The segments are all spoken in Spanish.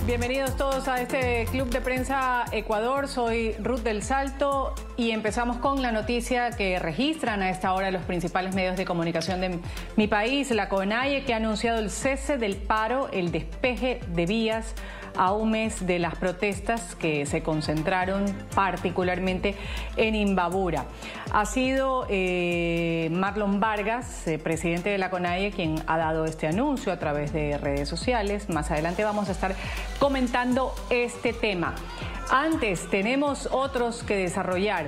Bienvenidos todos a este Club de Prensa Ecuador. Soy Ruth del Salto y empezamos con la noticia que registran a esta hora los principales medios de comunicación de mi país. La CONAIE, que ha anunciado el cese del paro, el despeje de vías a un mes de las protestas que se concentraron particularmente en Imbabura. Ha sido Marlon Vargas, presidente de la CONAIE, quien ha dado este anuncio a través de redes sociales. Más adelante vamos a estar comentando este tema. Antes tenemos otros que desarrollar.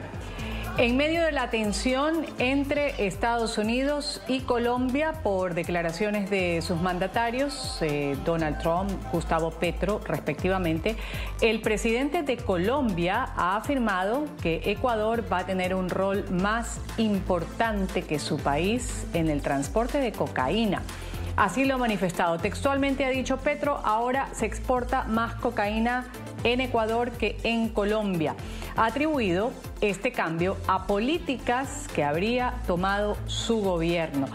En medio de la tensión entre Estados Unidos y Colombia por declaraciones de sus mandatarios, Donald Trump, Gustavo Petro, respectivamente, el presidente de Colombia ha afirmado que Ecuador va a tener un rol más importante que su país en el transporte de cocaína. Así lo ha manifestado. Textualmente ha dicho Petro: ahora se exporta más cocaína en Ecuador que en Colombia. Ha atribuido este cambio a políticas que habría tomado su gobierno.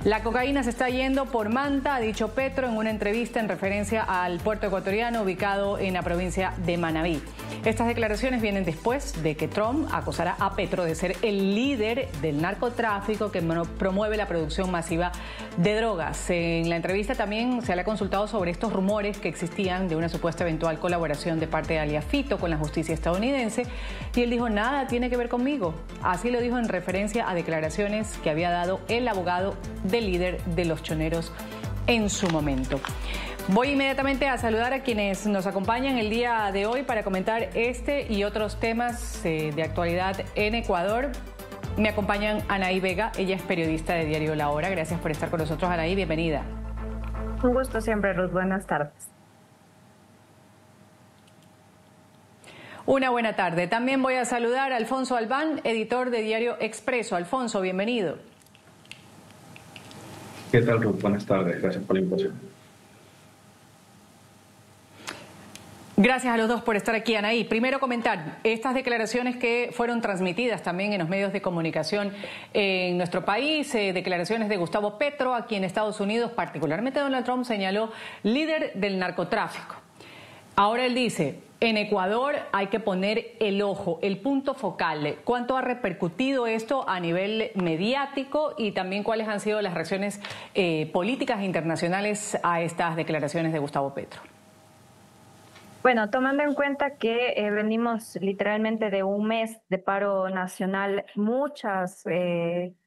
La cocaína se está yendo por manta, ha dicho Petro en una entrevista en referencia al puerto ecuatoriano ubicado en la provincia de Manabí. Estas declaraciones vienen después de que Trump acusara a Petro de ser el líder del narcotráfico que promueve la producción masiva de drogas. En la entrevista también se le ha consultado sobre estos rumores que existían de una supuesta eventual colaboración de parte de alias Fito con la justicia estadounidense, y él dijo: nada tiene que ver conmigo. Así lo dijo en referencia a declaraciones que había dado el abogado del líder de los choneros en su momento. Voy inmediatamente a saludar a quienes nos acompañan el día de hoy para comentar este y otros temas de actualidad en Ecuador. Me acompañan Anaí Vega, ella es periodista de Diario La Hora. Gracias por estar con nosotros, Anaí, bienvenida. Un gusto siempre, Ruth. Buenas tardes. Una buena tarde. También voy a saludar a Alfonso Albán, editor de Diario Expreso. Alfonso, bienvenido. ¿Qué tal, Ruth? Buenas tardes. Gracias por la invitación. Gracias a los dos por estar aquí, Anaí. Primero comentar estas declaraciones que fueron transmitidas también en los medios de comunicación en nuestro país, declaraciones de Gustavo Petro, a quien Estados Unidos, particularmente Donald Trump, señaló líder del narcotráfico. Ahora él dice: en Ecuador hay que poner el ojo, el punto focal. ¿Cuánto ha repercutido esto a nivel mediático y también cuáles han sido las reacciones políticas internacionales a estas declaraciones de Gustavo Petro? Bueno, tomando en cuenta que venimos literalmente de un mes de paro nacional, muchas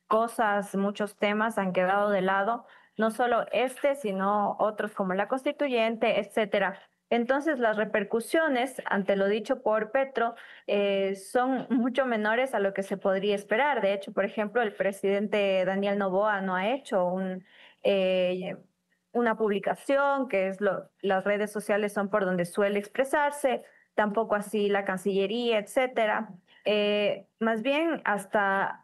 cosas, muchos temas han quedado de lado, no solo este, sino otros como la constituyente, etcétera. Entonces, las repercusiones ante lo dicho por Petro son mucho menores a lo que se podría esperar. De hecho, por ejemplo, el presidente Daniel Noboa no ha hecho una publicación, que es las redes sociales son por donde suele expresarse, tampoco así la Cancillería, etcétera. Más bien, hasta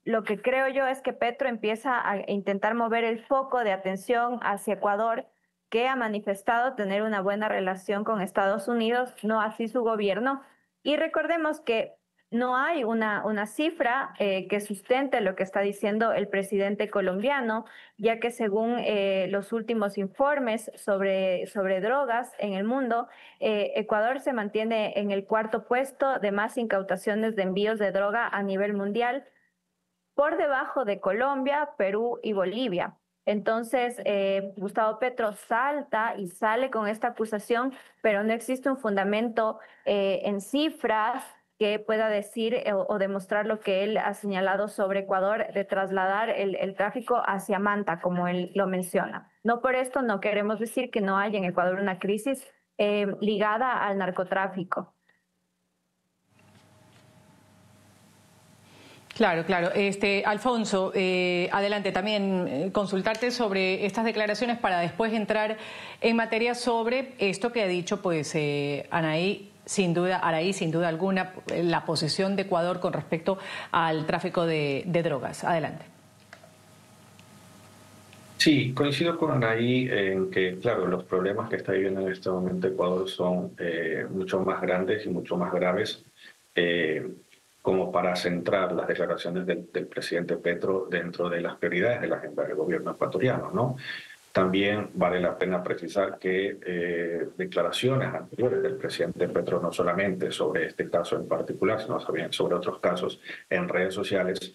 lo que creo yo es que Petro empieza a intentar mover el foco de atención hacia Ecuador, que ha manifestado tener una buena relación con Estados Unidos, no así su gobierno. Y recordemos que no hay una cifra que sustente lo que está diciendo el presidente colombiano, ya que según los últimos informes sobre drogas en el mundo, Ecuador se mantiene en el cuarto puesto de más incautaciones de envíos de droga a nivel mundial, por debajo de Colombia, Perú y Bolivia. Entonces, Gustavo Petro salta y sale con esta acusación, pero no existe un fundamento en cifras que pueda decir o demostrar lo que él ha señalado sobre Ecuador, de trasladar el tráfico hacia Manta, como él lo menciona. No por esto no queremos decir que no haya en Ecuador una crisis ligada al narcotráfico. Claro, claro. Alfonso, adelante, también consultarte sobre estas declaraciones para después entrar en materia sobre esto que ha dicho pues Anaí, sin duda alguna, la posición de Ecuador con respecto al tráfico de drogas. Adelante. Sí, coincido con Anaí en que, claro, los problemas que está viviendo en este momento Ecuador son mucho más grandes y mucho más graves, como para centrar las declaraciones del presidente Petro dentro de las prioridades de la agenda del gobierno ecuatoriano, ¿no? También vale la pena precisar que declaraciones anteriores del presidente Petro, no solamente sobre este caso en particular, sino también sobre otros casos en redes sociales,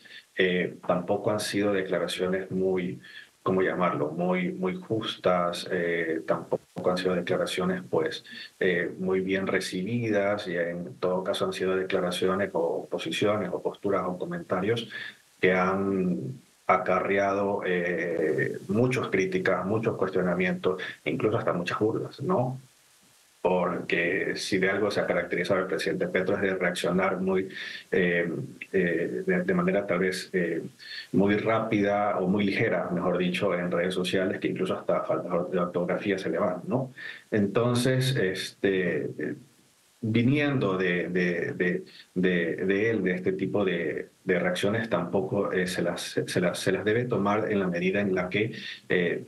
tampoco han sido declaraciones muy, ¿cómo llamarlo?, muy justas, tampoco han sido declaraciones pues muy bien recibidas, y en todo caso han sido declaraciones o posiciones o posturas o comentarios que han acarreado muchas críticas, muchos cuestionamientos, incluso hasta muchas burlas, ¿no? Porque si de algo se ha caracterizado el presidente Petro es de reaccionar muy, de manera tal vez muy rápida o muy ligera, mejor dicho, en redes sociales, que incluso hasta falta de ortografía se le van, ¿no? Entonces, viniendo de él, de este tipo de reacciones, tampoco se las debe tomar en la medida en la que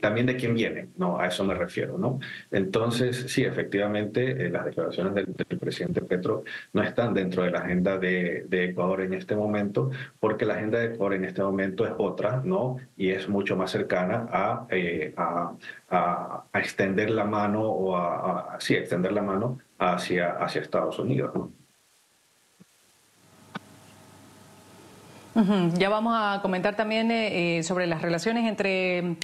también de quién viene, ¿no? A eso me refiero, ¿no? Entonces, sí, efectivamente, las declaraciones del presidente Petro no están dentro de la agenda de Ecuador en este momento, porque la agenda de Ecuador en este momento es otra, ¿no? Y es mucho más cercana a extender la mano o sí, extender la mano hacia Estados Unidos, ¿no? Ya vamos a comentar también sobre las relaciones entre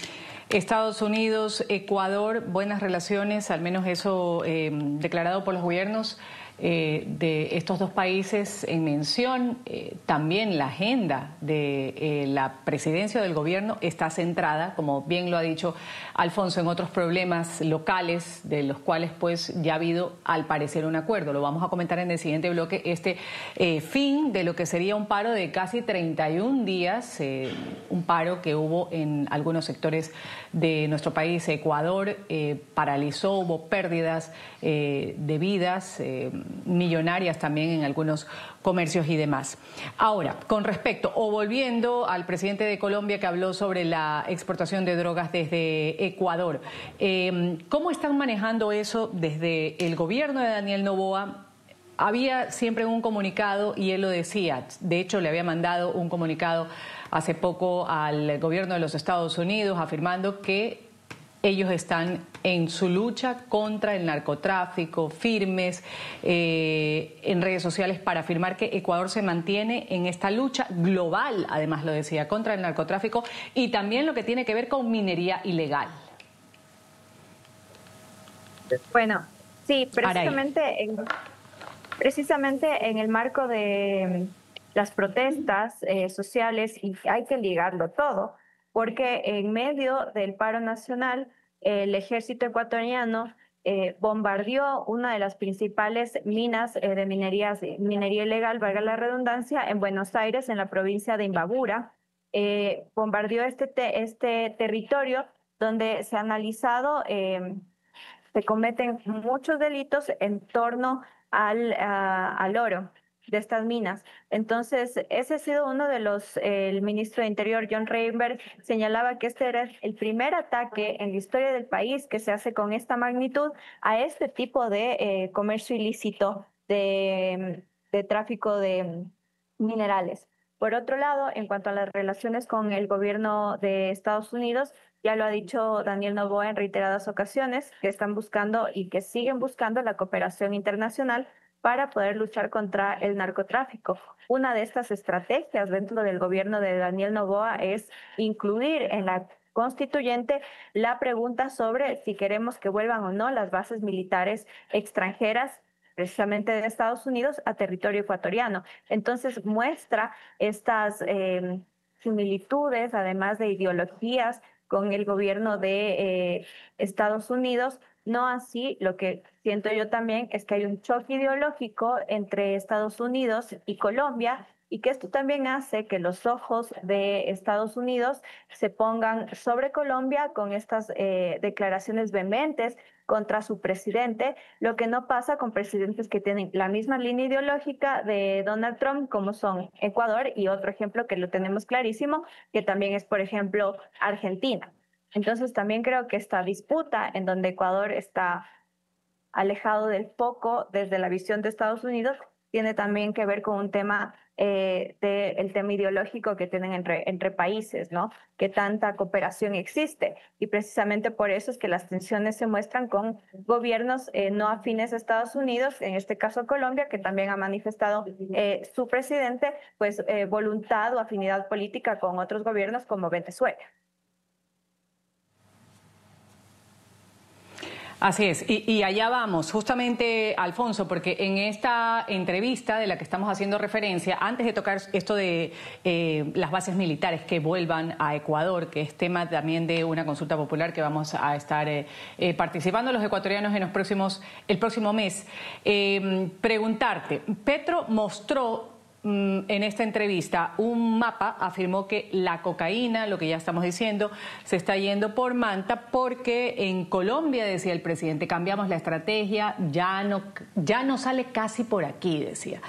Estados Unidos, Ecuador, buenas relaciones, al menos eso declarado por los gobiernos de estos dos países en mención. También la agenda de la presidencia del gobierno está centrada, como bien lo ha dicho Alfonso, en otros problemas locales, de los cuales pues ya ha habido al parecer un acuerdo. Lo vamos a comentar en el siguiente bloque, este fin de lo que sería un paro de casi 31 días, un paro que hubo en algunos sectores de nuestro país. Ecuador paralizó, hubo pérdidas de vidas, millonarias también en algunos comercios y demás. Ahora, con respecto o volviendo al presidente de Colombia, que habló sobre la exportación de drogas desde Ecuador, ¿cómo están manejando eso desde el gobierno de Daniel Noboa? Había siempre un comunicado y él lo decía, de hecho le había mandado un comunicado hace poco al gobierno de los Estados Unidos afirmando que ellos están en su lucha contra el narcotráfico, firmes en redes sociales para afirmar que Ecuador se mantiene en esta lucha global, además lo decía, contra el narcotráfico y también lo que tiene que ver con minería ilegal. Bueno, sí, precisamente en el marco de las protestas sociales, y hay que ligarlo todo, porque en medio del paro nacional, el ejército ecuatoriano bombardeó una de las principales minas de minería ilegal, valga la redundancia, en Buenos Aires, en la provincia de Imbabura. Bombardeó este territorio donde se ha analizado, se cometen muchos delitos en torno al oro de estas minas. Entonces, ese ha sido uno de los, el ministro de Interior, John Reinberg, señalaba que este era el primer ataque en la historia del país que se hace con esta magnitud a este tipo de comercio ilícito de tráfico de minerales. Por otro lado, en cuanto a las relaciones con el gobierno de Estados Unidos, ya lo ha dicho Daniel Noboa en reiteradas ocasiones, que están buscando y que siguen buscando la cooperación internacional para poder luchar contra el narcotráfico. Una de estas estrategias dentro del gobierno de Daniel Noboa es incluir en la constituyente la pregunta sobre si queremos que vuelvan o no las bases militares extranjeras, precisamente de Estados Unidos, a territorio ecuatoriano. Entonces muestra estas similitudes, además de ideologías, con el gobierno de Estados Unidos. No así, lo que siento yo también es que hay un choque ideológico entre Estados Unidos y Colombia, y que esto también hace que los ojos de Estados Unidos se pongan sobre Colombia con estas declaraciones vehementes contra su presidente, lo que no pasa con presidentes que tienen la misma línea ideológica de Donald Trump, como son Ecuador, y otro ejemplo que lo tenemos clarísimo, que también es, por ejemplo, Argentina. Entonces también creo que esta disputa en donde Ecuador está alejado del foco desde la visión de Estados Unidos tiene también que ver con un tema el tema ideológico que tienen entre países, ¿no? Que tanta cooperación existe. Y precisamente por eso es que las tensiones se muestran con gobiernos no afines a Estados Unidos, en este caso Colombia, que también ha manifestado su presidente, pues voluntad o afinidad política con otros gobiernos como Venezuela. Así es, y allá vamos, justamente, Alfonso, porque en esta entrevista de la que estamos haciendo referencia, antes de tocar esto de las bases militares que vuelvan a Ecuador, que es tema también de una consulta popular que vamos a estar participando los ecuatorianos en el próximo mes, preguntarte, Petro mostró en esta entrevista un mapa, afirmó que la cocaína, lo que ya estamos diciendo, se está yendo por Manta porque en Colombia, decía el presidente, cambiamos la estrategia, ya no sale casi por aquí, decía.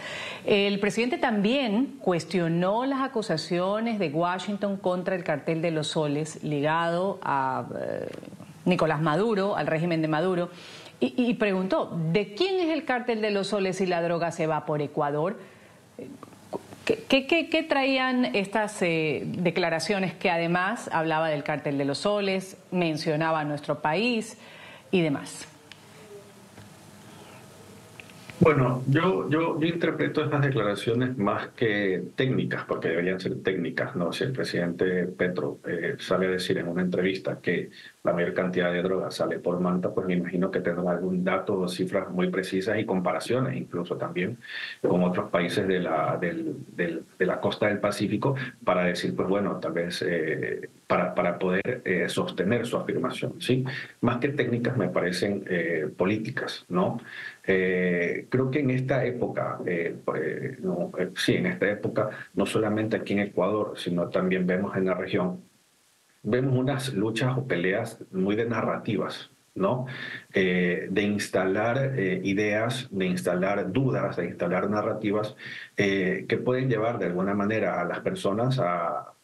El presidente también cuestionó las acusaciones de Washington contra el cartel de los soles ligado a Nicolás Maduro, al régimen de Maduro, y preguntó, ¿de quién es el cartel de los soles si la droga se va por Ecuador? ¿Qué traían estas declaraciones que además hablaba del cártel de los soles, mencionaba a nuestro país y demás? Bueno, yo interpreto estas declaraciones más que técnicas, porque deberían ser técnicas, ¿no? Si el presidente Petro sale a decir en una entrevista que la mayor cantidad de drogas sale por Manta, pues me imagino que tendrá algún dato o cifras muy precisas y comparaciones incluso también con otros países de la costa del Pacífico para decir, pues bueno, tal vez para poder sostener su afirmación, ¿sí? Más que técnicas me parecen políticas, ¿no? Creo que en esta época, en esta época, no solamente aquí en Ecuador, sino también vemos en la región, vemos unas luchas o peleas muy de narrativas, ¿no? De instalar ideas, de instalar dudas, de instalar narrativas que pueden llevar de alguna manera a las personas a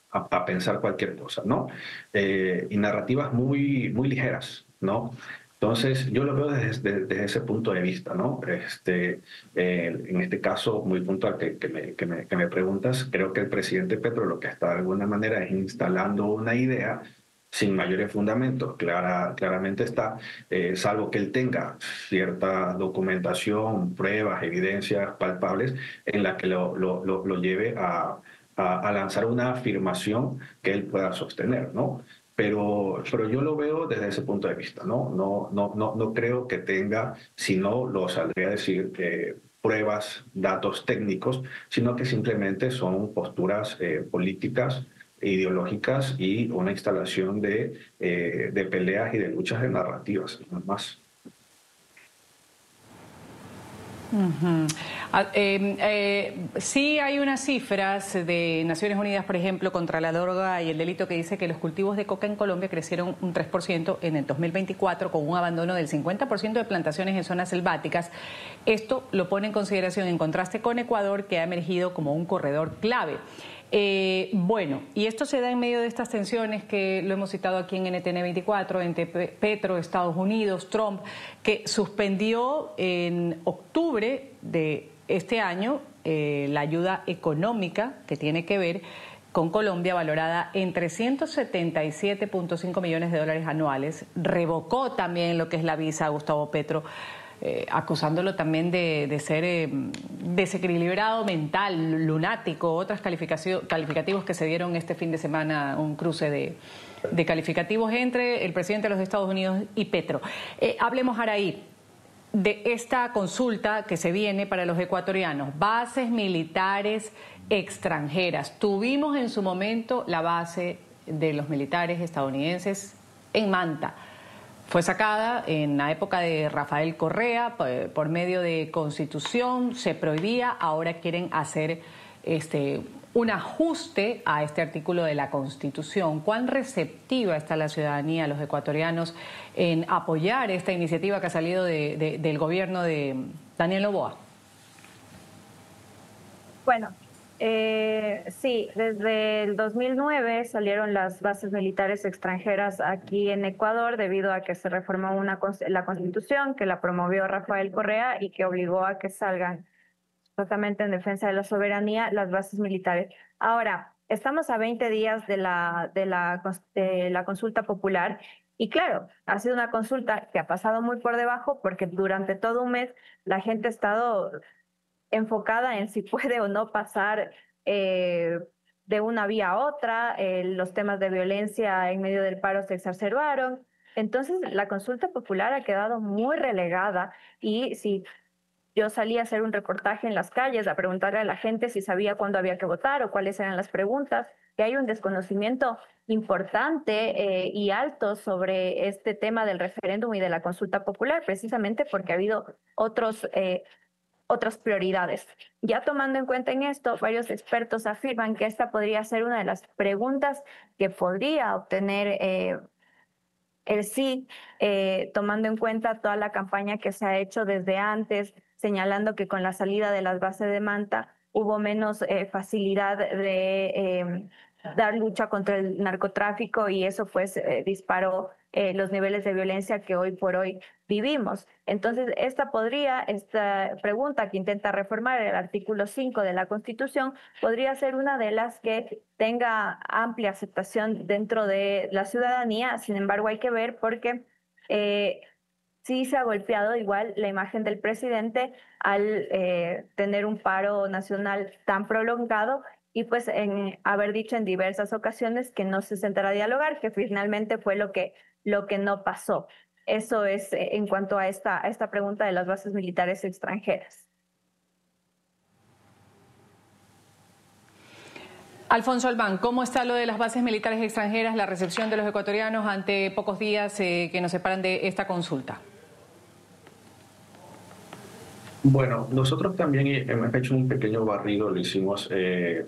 pensar cualquier cosa, ¿no? Y narrativas muy, muy ligeras, ¿no? Entonces, yo lo veo desde ese punto de vista, ¿no? En este caso muy puntual que me preguntas, creo que el presidente Petro lo que está de alguna manera es instalando una idea sin mayores fundamentos. Claramente está, salvo que él tenga cierta documentación, pruebas, evidencias palpables en la que lo lleve a lanzar una afirmación que él pueda sostener, ¿no? Pero yo lo veo desde ese punto de vista, ¿no? No creo que tenga, si no lo saldría a decir, pruebas, datos técnicos, sino que simplemente son posturas políticas, ideológicas y una instalación de peleas y de luchas de narrativas, no más. Sí hay unas cifras de Naciones Unidas, por ejemplo, contra la droga y el delito que dice que los cultivos de coca en Colombia crecieron un 3% en el 2024 con un abandono del 50% de plantaciones en zonas selváticas. Esto lo pone en consideración en contraste con Ecuador, que ha emergido como un corredor clave. Bueno, y esto se da en medio de estas tensiones que lo hemos citado aquí en NTN 24, entre Petro, Estados Unidos, Trump, que suspendió en octubre de este año la ayuda económica que tiene que ver con Colombia, valorada en 377.5 millones de dólares anuales. Revocó también lo que es la visa a Gustavo Petro, acusándolo también de ser desequilibrado mental, lunático, otros calificativos que se dieron este fin de semana, un cruce de calificativos entre el presidente de los Estados Unidos y Petro. Hablemos ahora ahí de esta consulta que se viene para los ecuatorianos, bases militares extranjeras. Tuvimos en su momento la base de los militares estadounidenses en Manta. Fue sacada en la época de Rafael Correa por medio de Constitución, se prohibía, ahora quieren hacer un ajuste a este artículo de la Constitución. ¿Cuán receptiva está la ciudadanía, los ecuatorianos, en apoyar esta iniciativa que ha salido del gobierno de Daniel Noboa? Bueno, sí, desde el 2009 salieron las bases militares extranjeras aquí en Ecuador debido a que se reformó la Constitución que la promovió Rafael Correa y que obligó a que salgan totalmente en defensa de la soberanía, las bases militares. Ahora, estamos a 20 días de la consulta popular y claro, ha sido una consulta que ha pasado muy por debajo porque durante todo un mes la gente ha estado enfocada en si puede o no pasar de una vía a otra. Los temas de violencia en medio del paro se exacerbaron. Entonces, la consulta popular ha quedado muy relegada y si yo salí a hacer un reportaje en las calles, a preguntarle a la gente si sabía cuándo había que votar o cuáles eran las preguntas, que hay un desconocimiento importante y alto sobre este tema del referéndum y de la consulta popular, precisamente porque ha habido otras prioridades. Ya tomando en cuenta en esto, varios expertos afirman que esta podría ser una de las preguntas que podría obtener el sí, tomando en cuenta toda la campaña que se ha hecho desde antes, señalando que con la salida de las bases de Manta hubo menos facilidad de dar lucha contra el narcotráfico y eso pues disparó los niveles de violencia que hoy por hoy vivimos. Entonces, esta pregunta que intenta reformar el artículo 5 de la Constitución podría ser una de las que tenga amplia aceptación dentro de la ciudadanía. Sin embargo, hay que ver porque sí se ha golpeado igual la imagen del presidente al tener un paro nacional tan prolongado y pues en haber dicho en diversas ocasiones que no se sentará a dialogar, que finalmente fue lo que no pasó. Eso es en cuanto a esta pregunta de las bases militares extranjeras. Alfonso Albán, ¿cómo está lo de las bases militares extranjeras, la recepción de los ecuatorianos ante pocos días que nos separan de esta consulta? Bueno, nosotros también hemos hecho un pequeño barrido, lo hicimos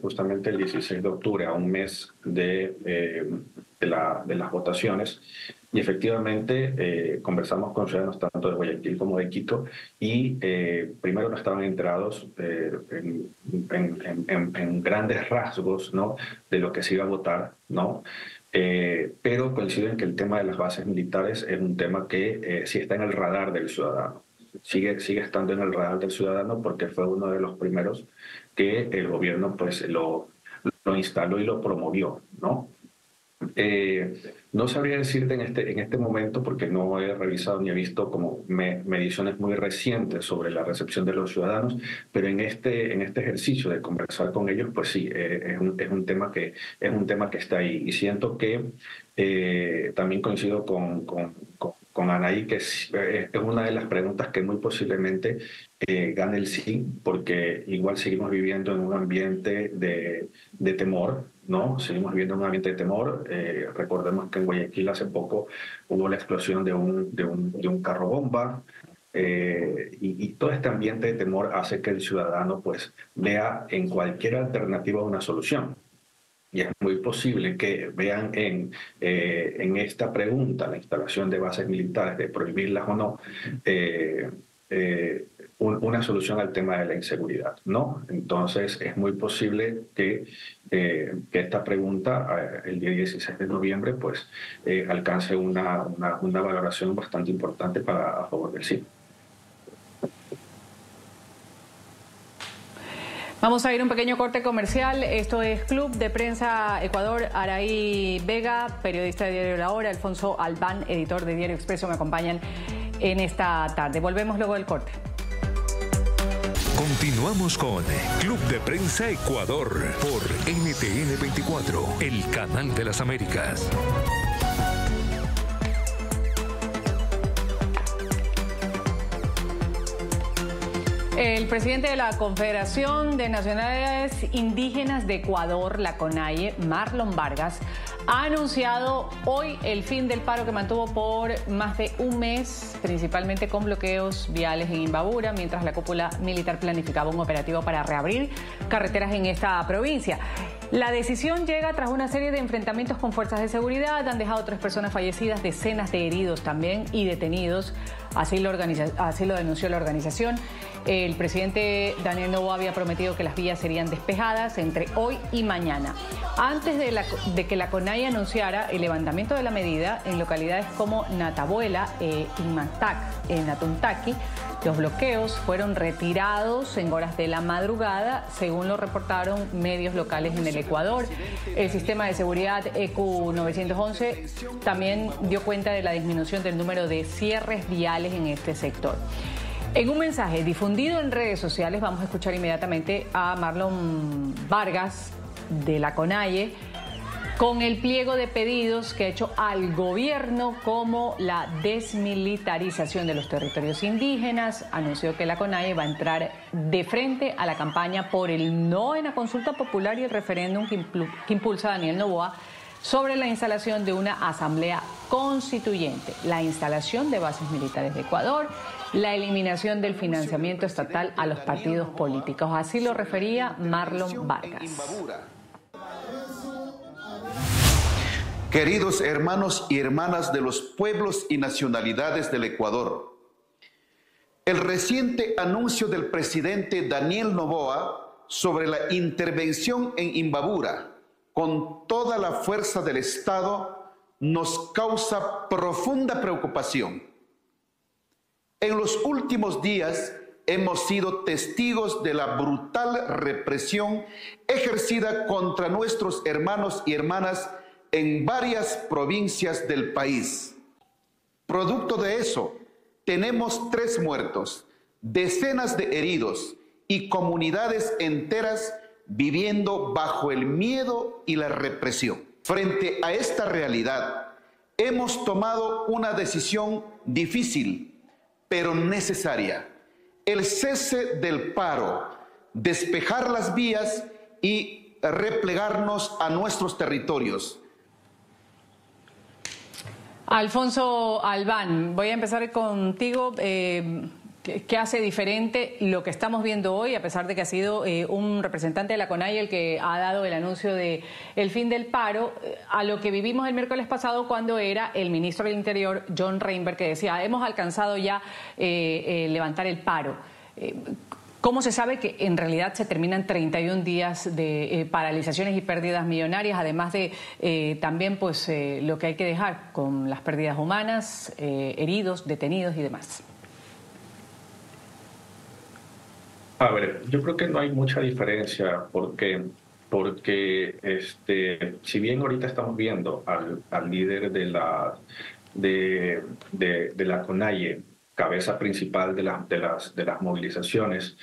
justamente el 16 de octubre, a un mes de las votaciones, y efectivamente conversamos con ciudadanos tanto de Guayaquil como de Quito, y primero no estaban enterados en grandes rasgos, ¿no?, de lo que se iba a votar, ¿no? Pero coinciden que el tema de las bases militares es un tema que sí está en el radar del ciudadano. Sigue estando en el radar del ciudadano porque fue uno de los primeros que el gobierno pues lo instaló y lo promovió, ¿no? No sabría decirte en este momento porque no he revisado ni he visto como mediciones muy recientes sobre la recepción de los ciudadanos, pero en este ejercicio de conversar con ellos, pues sí, es un tema que está ahí, y siento que también coincido con Anaí, que es una de las preguntas que muy posiblemente gane el sí, porque igual seguimos viviendo en un ambiente de temor, ¿no? Seguimos viviendo en un ambiente de temor. Recordemos que en Guayaquil hace poco hubo la explosión de un carro bomba, y todo este ambiente de temor hace que el ciudadano pues vea en cualquier alternativa una solución. Y es muy posible que vean en esta pregunta, la instalación de bases militares, de prohibirlas o no, una solución al tema de la inseguridad, ¿no? Entonces es muy posible que esta pregunta, el día 16 de noviembre, pues alcance una valoración bastante importante a favor del sí. Vamos a ir a un pequeño corte comercial. Esto es Club de Prensa Ecuador. Araí Vega, periodista de Diario La Hora, Alfonso Albán, editor de Diario Expreso, me acompañan en esta tarde. Volvemos luego del corte. Continuamos con Club de Prensa Ecuador por NTN 24, el canal de las Américas. El presidente de la Confederación de Nacionalidades Indígenas de Ecuador, la CONAIE, Marlon Vargas, ha anunciado hoy el fin del paro que mantuvo por más de un mes, principalmente con bloqueos viales en Imbabura, mientras la cúpula militar planificaba un operativo para reabrir carreteras en esta provincia. La decisión llega tras una serie de enfrentamientos con fuerzas de seguridad. Han dejado 3 personas fallecidas, decenas de heridos también y detenidos. Así lo denunció la organización. El presidente Daniel Noboa había prometido que las vías serían despejadas entre hoy y mañana. Antes de que la CONAIE anunciara el levantamiento de la medida en localidades como Natabuela e Imantac, en Atuntaqui, los bloqueos fueron retirados en horas de la madrugada, según lo reportaron medios locales en el Ecuador. El sistema de seguridad ECU 911 también dio cuenta de la disminución del número de cierres viales en este sector. En un mensaje difundido en redes sociales, vamos a escuchar inmediatamente a Marlon Vargas de la CONAIE, con el pliego de pedidos que ha hecho al gobierno, como la desmilitarización de los territorios indígenas. Anunció que la CONAIE va a entrar de frente a la campaña por el no en la consulta popular y el referéndum que impulsa Daniel Noboa sobre la instalación de una asamblea constituyente, la instalación de bases militares de Ecuador, la eliminación del financiamiento estatal a los partidos políticos. Así lo refería Marlon Vargas. Queridos hermanos y hermanas de los pueblos y nacionalidades del Ecuador, el reciente anuncio del presidente Daniel Noboa sobre la intervención en Imbabura con toda la fuerza del Estado nos causa profunda preocupación. En los últimos días hemos sido testigos de la brutal represión ejercida contra nuestros hermanos y hermanas en varias provincias del país. Producto de eso, tenemos 3 muertos, decenas de heridos y comunidades enteras viviendo bajo el miedo y la represión. Frente a esta realidad, hemos tomado una decisión difícil, pero necesaria: el cese del paro, despejar las vías y replegarnos a nuestros territorios. Alfonso Albán, voy a empezar contigo. ¿Qué hace diferente lo que estamos viendo hoy, a pesar de que ha sido un representante de la CONAIE el que ha dado el anuncio de el fin del paro, a lo que vivimos el miércoles pasado, cuando era el ministro del Interior, John Reinberg, que decía: hemos alcanzado ya levantar el paro? ¿Cómo se sabe que en realidad se terminan 31 días de paralizaciones y pérdidas millonarias, además de también pues lo que hay que dejar con las pérdidas humanas, heridos, detenidos y demás? A ver, yo creo que no hay mucha diferencia porque si bien ahorita estamos viendo al líder de la CONAIE, cabeza principal de las movilizaciones,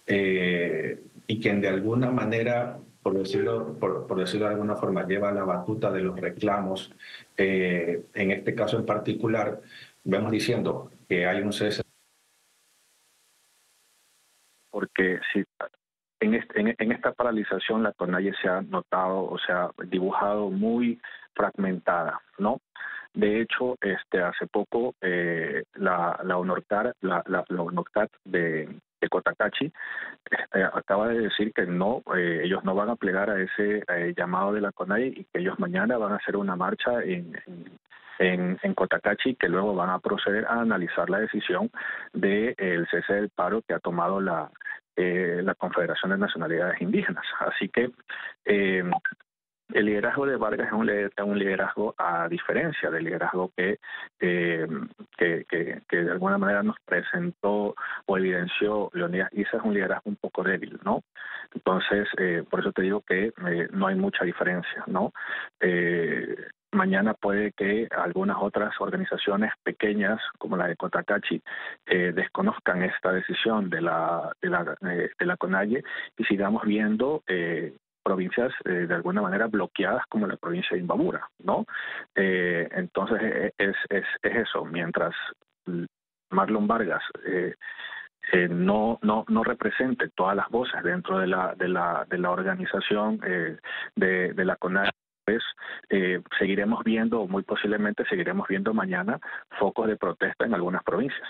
y quien de alguna manera, por decirlo de alguna forma, lleva la batuta de los reclamos, en este caso en particular, vemos diciendo que hay un cese. Porque si en esta paralización la CONAIE se ha notado, o sea, dibujado muy fragmentada, ¿no? De hecho, hace poco la UNORCAT de Cotacachi acaba de decir que no, ellos no van a plegar a ese llamado de la CONAIE, y que ellos mañana van a hacer una marcha en Cotacachi, que luego van a proceder a analizar la decisión del cese del paro que ha tomado la Confederación de Nacionalidades Indígenas. Así que el liderazgo de Vargas es un liderazgo, a diferencia del liderazgo que de alguna manera nos presentó o evidenció Leonidas Issa, es un liderazgo un poco débil, ¿no? Entonces, por eso te digo que no hay mucha diferencia, ¿no? Mañana puede que algunas otras organizaciones pequeñas, como la de Cotacachi, desconozcan esta decisión de la CONAIE, y sigamos viendo provincias de alguna manera bloqueadas, como la provincia de Imbabura, ¿no? Entonces es eso. Mientras Marlon Vargas no represente todas las voces dentro de la organización de la CONAIE, pues seguiremos viendo, o muy posiblemente seguiremos viendo mañana, focos de protesta en algunas provincias.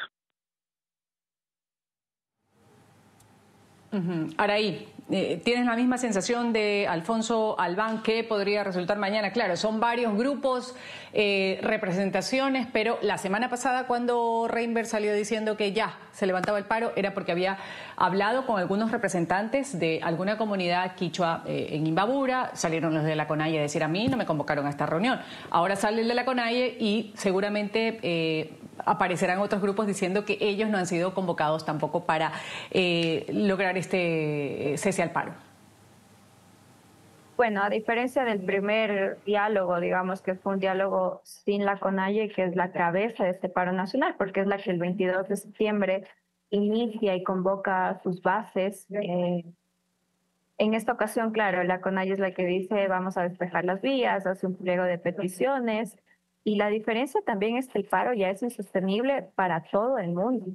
Araí, ¿tienes la misma sensación de Alfonso Albán que podría resultar mañana? Claro, son varios grupos, representaciones, pero la semana pasada cuando Reinberg salió diciendo que ya se levantaba el paro era porque había hablado con algunos representantes de alguna comunidad quichua en Imbabura, salieron los de la CONAIE a decir a mí no me convocaron a esta reunión. Ahora sale el de la CONAIE y seguramente aparecerán otros grupos diciendo que ellos no han sido convocados tampoco para lograr este cese al paro. Bueno, a diferencia del primer diálogo, digamos que fue un diálogo sin la CONAIE, que es la cabeza de este paro nacional, porque es la que el 22 de septiembre inicia y convoca sus bases. En esta ocasión, claro, la CONAIE es la que dice vamos a despejar las vías, hace un pliego de peticiones. Y la diferencia también es que el paro ya es insostenible para todo el mundo.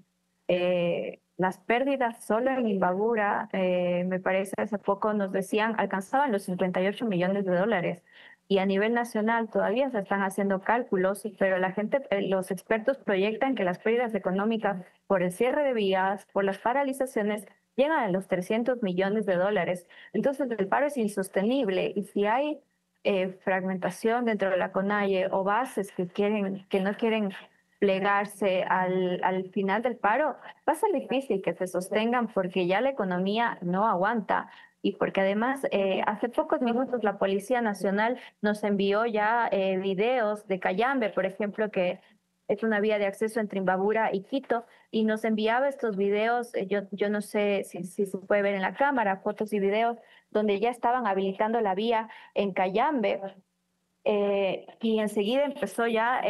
Las pérdidas solo en Imbabura, me parece hace poco nos decían, alcanzaban los 58 millones de dólares. Y a nivel nacional todavía se están haciendo cálculos, pero la gente, los expertos proyectan que las pérdidas económicas por el cierre de vías, por las paralizaciones, llegan a los 300 millones de dólares. Entonces el paro es insostenible y si hay fragmentación dentro de la CONAIE o bases que no quieren plegarse al final del paro, va a ser difícil que se sostengan porque ya la economía no aguanta y porque además hace pocos minutos la Policía Nacional nos envió ya videos de Cayambe, por ejemplo, que es una vía de acceso entre Imbabura y Quito, y nos enviaba estos videos, yo no sé si se puede ver en la cámara, fotos y videos, donde ya estaban habilitando la vía en Cayambe, y enseguida empezó ya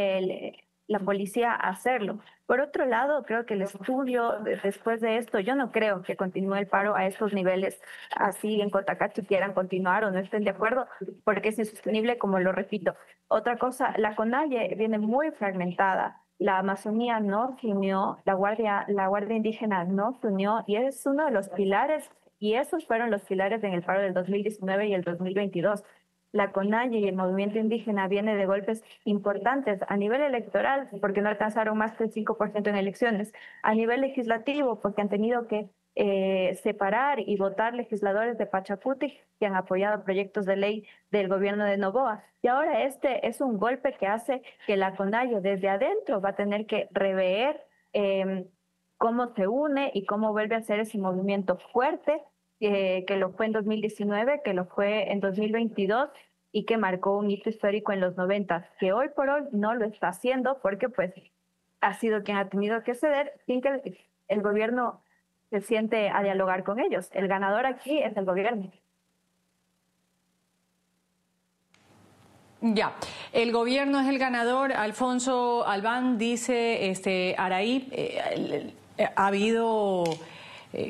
la policía a hacerlo. Por otro lado, creo que el estudio después de esto, yo no creo que continúe el paro a estos niveles, así en Cotacachi quieran continuar o no estén de acuerdo, porque es insostenible, como lo repito. Otra cosa, la CONAIE viene muy fragmentada. La Amazonía no se unió, la Guardia Indígena no se unió, y es uno de los pilares, y esos fueron los pilares en el paro del 2019 y el 2022. La CONAIE y el movimiento indígena viene de golpes importantes a nivel electoral, porque no alcanzaron más del 5% en elecciones, a nivel legislativo, porque han tenido que separar y votar legisladores de Pachacuti que han apoyado proyectos de ley del gobierno de Noboa. Y ahora este es un golpe que hace que la CONAIE desde adentro va a tener que rever cómo se une y cómo vuelve a hacer ese movimiento fuerte, que lo fue en 2019, que lo fue en 2022 y que marcó un hito histórico en los 90, que hoy por hoy no lo está haciendo porque pues ha sido quien ha tenido que ceder sin que el gobierno se siente a dialogar con ellos. El ganador aquí es el gobierno. Ya, el gobierno es el ganador. Alfonso Albán dice, Araí, ha habido...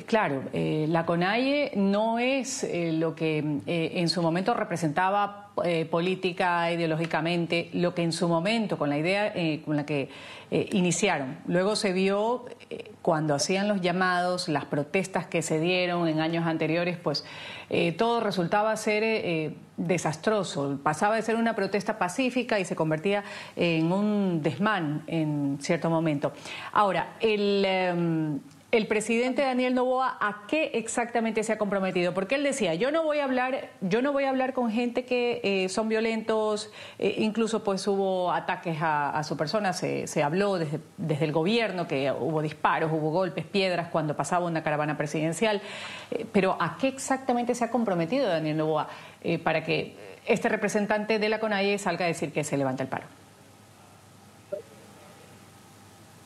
claro, la CONAIE no es lo que en su momento representaba política, ideológicamente, lo que en su momento, con la idea con la que iniciaron. Luego se vio cuando hacían los llamados, las protestas que se dieron en años anteriores, pues todo resultaba ser desastroso. Pasaba de ser una protesta pacífica y se convertía en un desmán en cierto momento. Ahora, el presidente Daniel Noboa, ¿a qué exactamente se ha comprometido? Porque él decía, yo no voy a hablar con gente que son violentos, incluso pues hubo ataques a su persona, se habló desde el gobierno que hubo disparos, hubo golpes, piedras cuando pasaba una caravana presidencial, pero ¿a qué exactamente se ha comprometido Daniel Noboa para que este representante de la CONAIE salga a decir que se levanta el paro?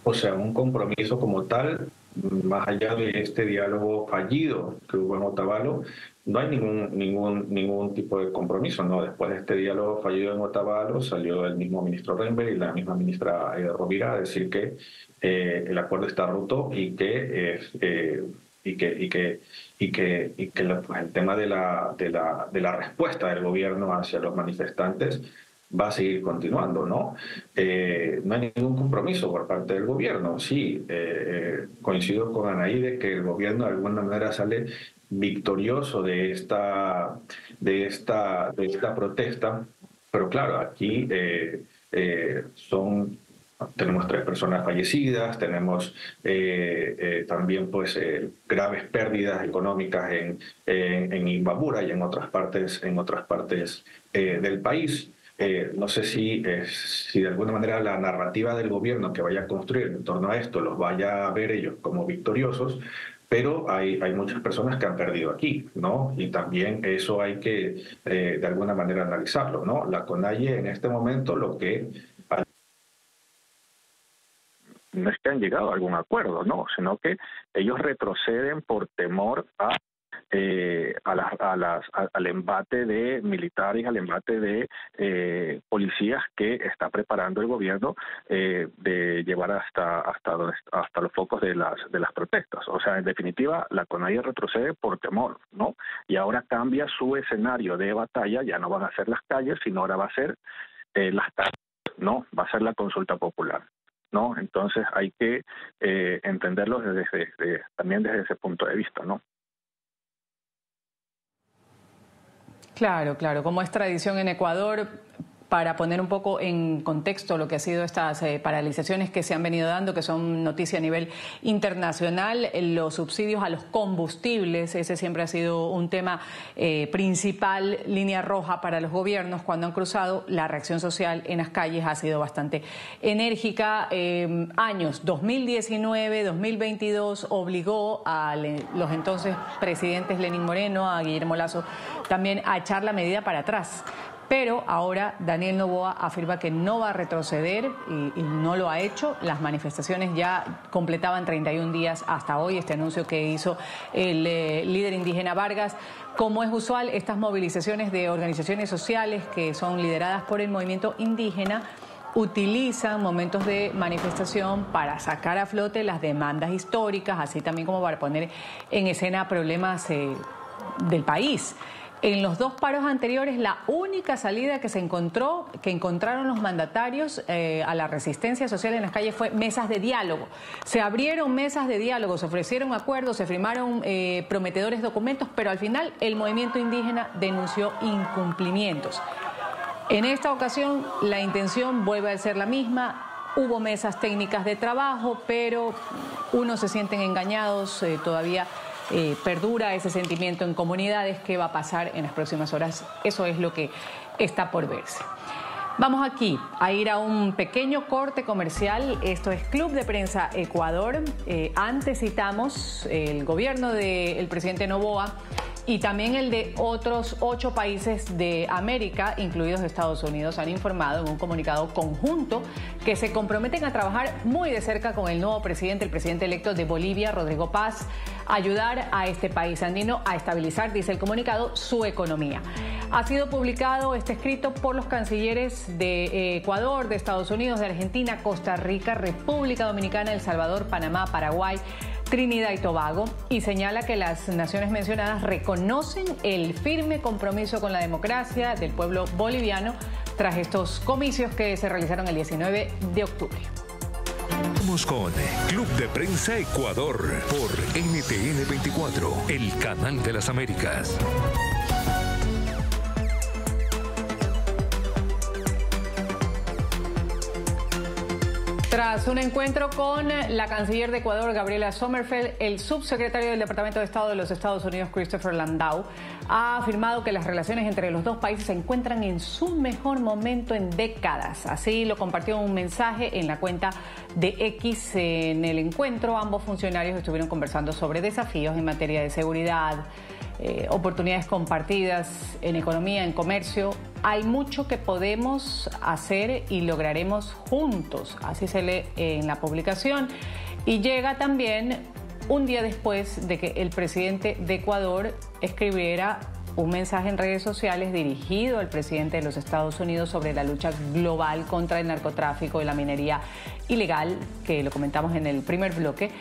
O sea, un compromiso como tal, más allá de este diálogo fallido que hubo en Otavalo, no hay ningún tipo de compromiso, ¿no? Después de este diálogo fallido en Otavalo, salió el mismo ministro Reinberg y la misma ministra Rovira a decir que el acuerdo está roto y que el tema de la respuesta del gobierno hacia los manifestantes va a seguir continuando, ¿no? No hay ningún compromiso por parte del gobierno. Sí, coincido con Anaí de que el gobierno de alguna manera sale victorioso de esta protesta, pero claro, aquí son Tenemos 3 personas fallecidas, tenemos también pues graves pérdidas económicas en Imbabura y en otras partes del país. No sé si de alguna manera la narrativa del gobierno que vaya a construir en torno a esto los vaya a ver ellos como victoriosos, pero hay muchas personas que han perdido aquí, ¿no? Y también eso hay que de alguna manera analizarlo, ¿no? La CONAIE en este momento lo que... No es que han llegado a algún acuerdo, no, sino que ellos retroceden por temor al embate de militares, al embate de policías que está preparando el gobierno de llevar hasta los focos de las protestas. O sea, en definitiva, la CONAIE retrocede por temor, ¿no? Y ahora cambia su escenario de batalla, ya no van a ser las calles, sino ahora va a ser las calles, ¿no? Va a ser la consulta popular, ¿no? Entonces hay que entenderlo también desde ese punto de vista, ¿no? Claro, claro. Como es tradición en Ecuador, para poner un poco en contexto lo que ha sido estas paralizaciones que se han venido dando, que son noticia a nivel internacional, los subsidios a los combustibles, ese siempre ha sido un tema principal, línea roja para los gobiernos cuando han cruzado. La reacción social en las calles ha sido bastante enérgica. Años 2019, 2022 obligó a los entonces presidentes Lenín Moreno, a Guillermo Lasso, también a echar la medida para atrás. Pero ahora Daniel Noboa afirma que no va a retroceder y no lo ha hecho. Las manifestaciones ya completaban 31 días hasta hoy, este anuncio que hizo el líder indígena Vargas. Como es usual, estas movilizaciones de organizaciones sociales que son lideradas por el movimiento indígena utilizan momentos de manifestación para sacar a flote las demandas históricas, así también como para poner en escena problemas del país. En los 2 paros anteriores, la única salida que encontraron los mandatarios a la resistencia social en las calles fue mesas de diálogo. Se abrieron mesas de diálogo, se ofrecieron acuerdos, se firmaron prometedores documentos, pero al final el movimiento indígena denunció incumplimientos. En esta ocasión, la intención vuelve a ser la misma. Hubo mesas técnicas de trabajo, pero unos se sienten engañados todavía. Perdura ese sentimiento en comunidades. ¿Qué va a pasar en las próximas horas? Eso es lo que está por verse. Vamos aquí a ir a un pequeño corte comercial. Esto es Club de Prensa Ecuador. Antes citamos el gobierno del presidente Noboa y también el de otros 8 países de América, incluidos Estados Unidos, han informado en un comunicado conjunto que se comprometen a trabajar muy de cerca con el nuevo presidente, el presidente electo de Bolivia, Rodrigo Paz, ayudar a este país andino a estabilizar, dice el comunicado, su economía. Ha sido publicado este escrito por los cancilleres de Ecuador, de Estados Unidos, de Argentina, Costa Rica, República Dominicana, El Salvador, Panamá, Paraguay, Trinidad y Tobago, y señala que las naciones mencionadas reconocen el firme compromiso con la democracia del pueblo boliviano tras estos comicios que se realizaron el 19 de octubre. Vamos con Club de Prensa Ecuador por NTN 24, el canal de las Américas. Tras un encuentro con la canciller de Ecuador, Gabriela Sommerfeld, el subsecretario del Departamento de Estado de los Estados Unidos, Christopher Landau, ha afirmado que las relaciones entre los 2 países se encuentran en su mejor momento en décadas. Así lo compartió en un mensaje en la cuenta de X. En el encuentro, ambos funcionarios estuvieron conversando sobre desafíos en materia de seguridad, oportunidades compartidas en economía, en comercio. Hay mucho que podemos hacer y lograremos juntos, así se lee en la publicación. Y llega también un día después de que el presidente de Ecuador escribiera un mensaje en redes sociales dirigido al presidente de los Estados Unidos sobre la lucha global contra el narcotráfico y la minería ilegal, que lo comentamos en el primer bloque.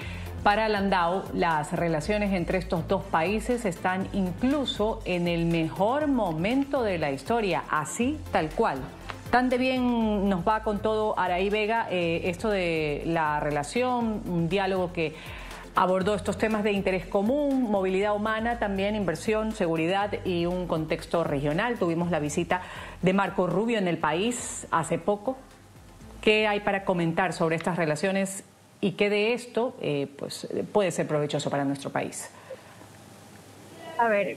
Para Landau, las relaciones entre estos 2 países están incluso en el mejor momento de la historia, así tal cual. Tan de bien nos va con todo Araí Vega esto de la relación, un diálogo que abordó estos temas de interés común, movilidad humana, también inversión, seguridad y un contexto regional. Tuvimos la visita de Marco Rubio en el país hace poco, ¿Qué hay para comentar sobre estas relaciones y qué de esto pues, puede ser provechoso para nuestro país? A ver,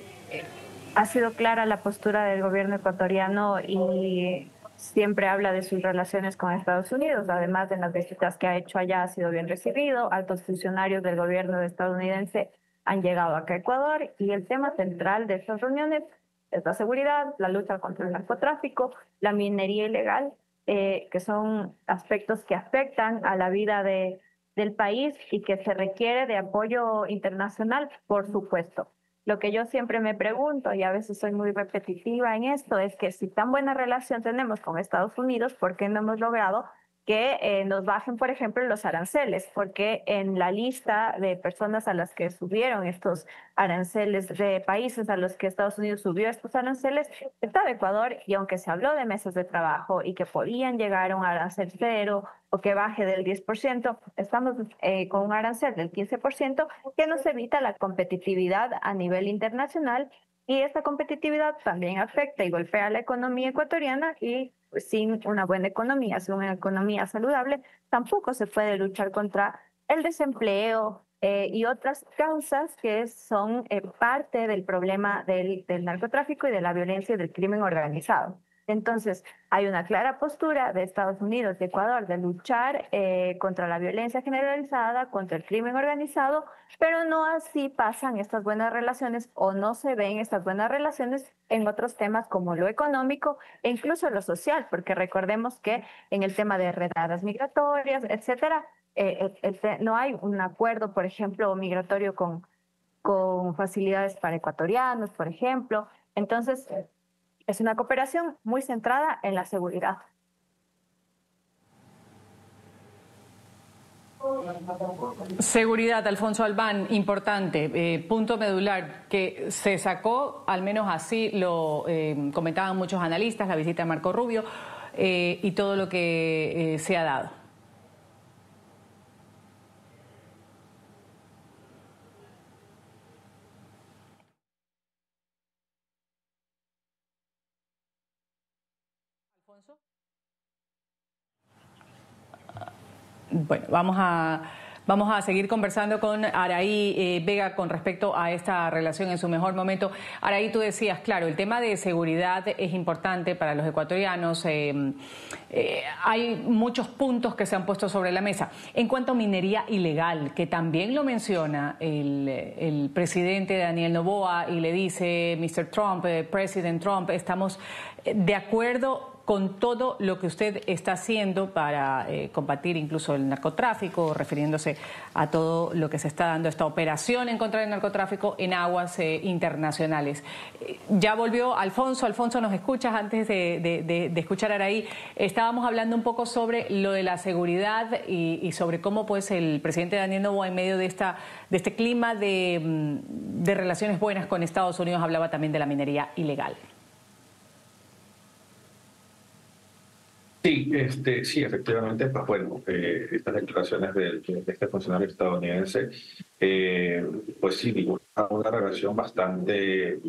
ha sido clara la postura del gobierno ecuatoriano y siempre habla de sus relaciones con Estados Unidos. Además de las visitas que ha hecho allá, ha sido bien recibido. Altos funcionarios del gobierno estadounidense han llegado acá a Ecuador y el tema central de estas reuniones es la seguridad, la lucha contra el narcotráfico, la minería ilegal, que son aspectos que afectan a la vida del país y que se requiere de apoyo internacional, por supuesto. Lo que yo siempre me pregunto, y a veces soy muy repetitiva en esto, es que si tan buena relación tenemos con Estados Unidos, ¿por qué no hemos logrado que nos bajen, por ejemplo, los aranceles? Porque en la lista de personas a las que subieron estos aranceles, de países a los que Estados Unidos subió estos aranceles, estaba Ecuador, y aunque se habló de mesas de trabajo y que podían llegar a un arancel cero o que baje del 10%, estamos con un arancel del 15% que nos evita la competitividad a nivel internacional, y esta competitividad también afecta y golpea a la economía ecuatoriana, y pues, sin una buena economía, sin una economía saludable, tampoco se puede luchar contra el desempleo y otras causas que son parte del problema del narcotráfico y de la violencia y del crimen organizado. Entonces, hay una clara postura de Estados Unidos y Ecuador de luchar contra la violencia generalizada, contra el crimen organizado, pero no así pasan estas buenas relaciones, o no se ven estas buenas relaciones en otros temas como lo económico e incluso lo social, porque recordemos que en el tema de redadas migratorias, etcétera, no hay un acuerdo, por ejemplo, migratorio con facilidades para ecuatorianos, por ejemplo. Entonces, es una cooperación muy centrada en la seguridad. Seguridad, Alfonso Albán, importante, punto medular, que se sacó, al menos así lo comentaban muchos analistas, la visita de Marco Rubio y todo lo que se ha dado. Bueno, vamos a seguir conversando con Araí Vega con respecto a esta relación en su mejor momento. Araí, tú decías, claro, el tema de seguridad es importante para los ecuatorianos. Hay muchos puntos que se han puesto sobre la mesa. En cuanto a minería ilegal, que también lo menciona el presidente Daniel Noboa y le dice, Mr. Trump, President Trump, estamos de acuerdo con todo lo que usted está haciendo para combatir incluso el narcotráfico, refiriéndose a todo lo que se está dando, esta operación en contra del narcotráfico en aguas internacionales. Ya volvió Alfonso. Alfonso, ¿nos escuchas? Antes de escuchar a Araí, estábamos hablando un poco sobre lo de la seguridad y sobre cómo pues el presidente Daniel Noboa, en medio de este clima de relaciones buenas con Estados Unidos, hablaba también de la minería ilegal. Sí, sí, efectivamente, pues bueno, estas declaraciones de este funcionario estadounidense, pues sí, dibujan una relación bastante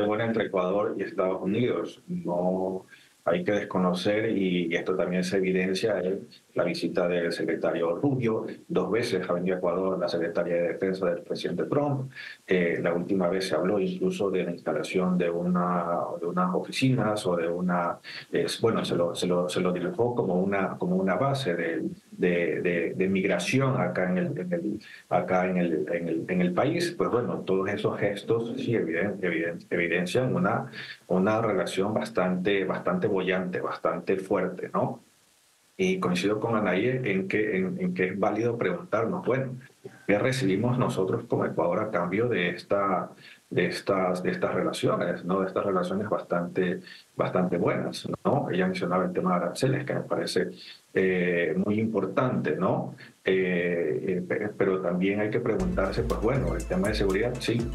buena entre Ecuador y Estados Unidos. No hay que desconocer, y esto también se evidencia en la visita del secretario Rubio. 2 veces ha venido a Ecuador la secretaria de Defensa del presidente Trump. La última vez se habló incluso de la instalación de unas oficinas o de una... bueno, se lo dibujó como una base de migración acá en el país. Pues bueno, todos esos gestos sí evidencian una relación bastante bollante, bastante fuerte, ¿no? Y coincido con Anaí en que es válido preguntarnos, bueno, ¿qué recibimos nosotros como Ecuador a cambio de estas relaciones, ¿no? De estas relaciones bastante buenas, ¿no? Ella mencionaba el tema de aranceles, que me parece muy importante, ¿no? Pero también hay que preguntarse, pues bueno, el tema de seguridad, sí,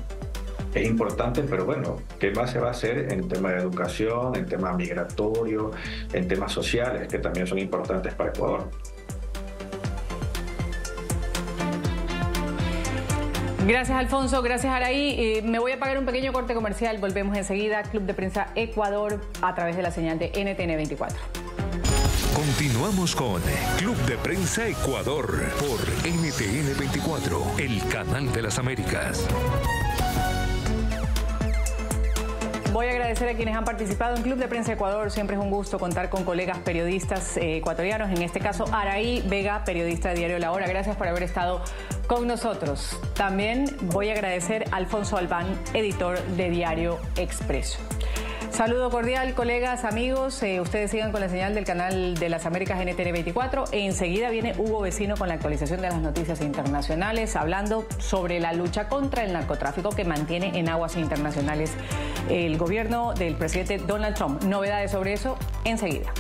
es importante, pero bueno, ¿qué más se va a hacer en tema de educación, en tema migratorio, en temas sociales, que también son importantes para Ecuador? Gracias, Alfonso. Gracias, Araí. Me voy a pagar un pequeño corte comercial. Volvemos enseguida. Club de Prensa Ecuador a través de la señal de NTN 24. Continuamos con Club de Prensa Ecuador por NTN 24, el canal de las Américas. Voy a agradecer a quienes han participado en Club de Prensa Ecuador. Siempre es un gusto contar con colegas periodistas ecuatorianos. En este caso, Araí Vega, periodista de Diario La Hora. Gracias por haber estado con nosotros. También voy a agradecer a Alfonso Albán, editor de Diario Expreso. Saludo cordial, colegas, amigos. Ustedes sigan con la señal del canal de las Américas NTN 24. Enseguida viene Hugo Vecino con la actualización de las noticias internacionales, hablando sobre la lucha contra el narcotráfico que mantiene en aguas internacionales el gobierno del presidente Donald Trump. Novedades sobre eso enseguida.